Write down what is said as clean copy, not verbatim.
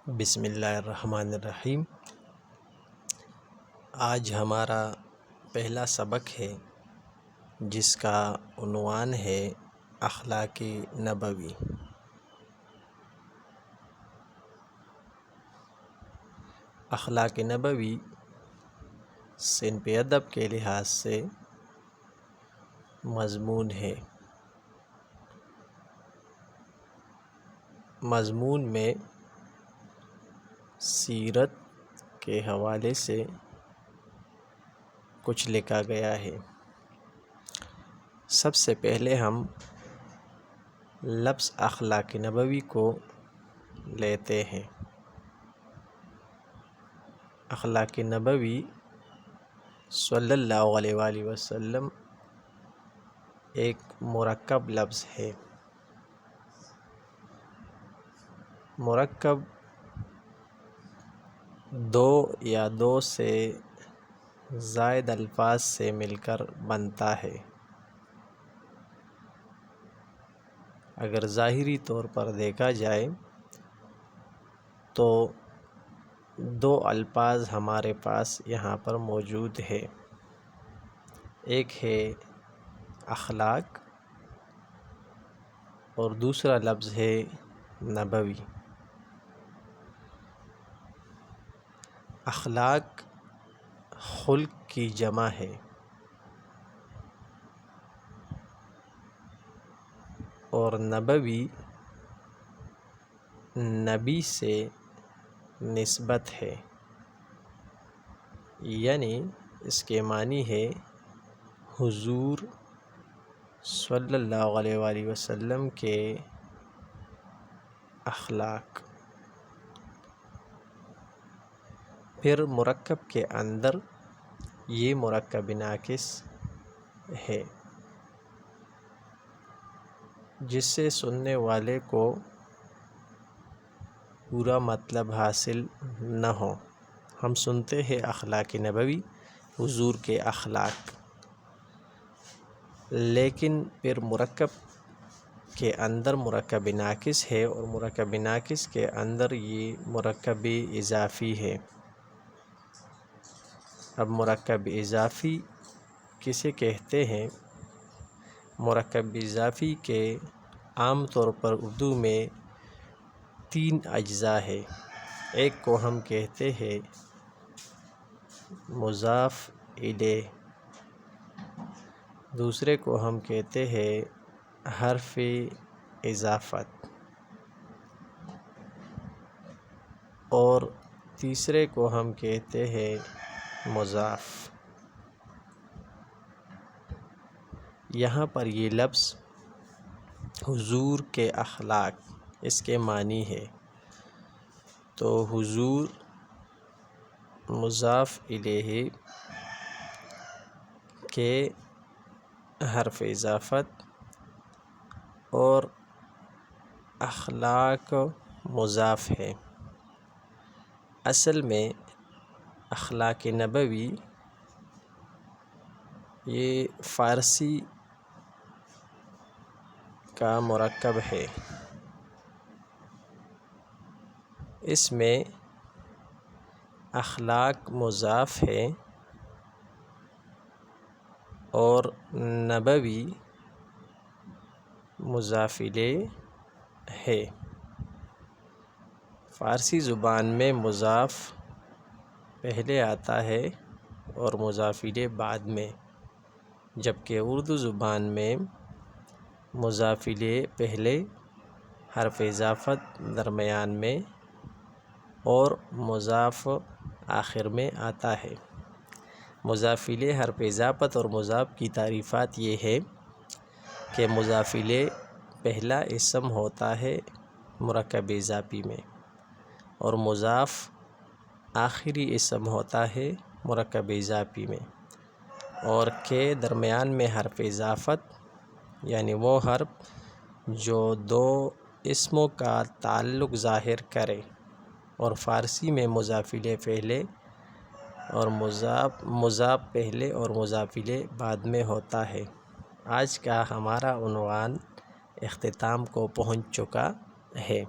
بسم اللہ الرحمن الرحیم۔ آج ہمارا پہلا سبق ہے جس کا عنوان ہے اخلاق نبوی۔ اخلاق نبوی صنف ادب کے لحاظ سے مضمون ہے۔ مضمون میں سیرت کے حوالے سے کچھ لکھا گیا ہے۔ سب سے پہلے ہم لفظ اخلاق نبوی کو لیتے ہیں۔ اخلاق نبوی صلی اللہ علیہ وآلہ وسلم ایک مرکب لفظ ہے۔ مرکب دو یا دو سے زائد الفاظ سے مل کر بنتا ہے۔ اگر ظاہری طور پر دیکھا جائے تو دو الفاظ ہمارے پاس یہاں پر موجود ہے، ایک ہے اخلاق اور دوسرا لفظ ہے نبوی۔ اخلاق خلق کی جمع ہے اور نبوی نبی سے نسبت ہے، یعنی اس کے معنی ہے حضور صلی اللہ علیہ وآلہ وسلم کے اخلاق۔ پھر مرکب کے اندر یہ مرکب ناقص ہے جس سے سننے والے کو پورا مطلب حاصل نہ ہو۔ ہم سنتے ہیں اخلاق نبوی، حضور کے اخلاق، لیکن پھر مرکب کے اندر مرکب ناقص ہے اور مرکب ناقص کے اندر یہ مرکب اضافی ہے۔ اب مرکب اضافی کسے کہتے ہیں؟ مرکب اضافی کے عام طور پر اردو میں تین اجزاء ہے۔ ایک کو ہم کہتے ہیں مضاف الیہ، دوسرے کو ہم کہتے ہیں حرف اضافت اور تیسرے کو ہم کہتے ہیں مضاف۔ یہاں پر یہ لفظ حضور کے اخلاق اس کے معنی ہے، تو حضور مضاف الیہ کے حرف اضافت اور اخلاق مضاف ہے۔ اصل میں اخلاق نبوی یہ فارسی کا مرکب ہے۔ اس میں اخلاق مضاف ہے اور نبوی مضاف الیہ ہے۔ فارسی زبان میں مضاف پہلے آتا ہے اور مضاف الیہ بعد میں، جبکہ اردو زبان میں مضاف الیہ پہلے، حرف اضافت درمیان میں اور مضاف آخر میں آتا ہے۔ مضاف الیہ، حرف اضافت اور مضاف کی تعریفات یہ ہے کہ مضاف الیہ پہلا اسم ہوتا ہے مرکب اضافی میں اور مضاف آخری اسم ہوتا ہے مرکب اضافی میں، اور کے درمیان میں حرف اضافت یعنی وہ حرف جو دو اسموں کا تعلق ظاہر کرے، اور فارسی میں مضاف الیہ پہلے اور مضاف پہلے اور مضاف الیہ بعد میں ہوتا ہے۔ آج کا ہمارا عنوان اختتام کو پہنچ چکا ہے۔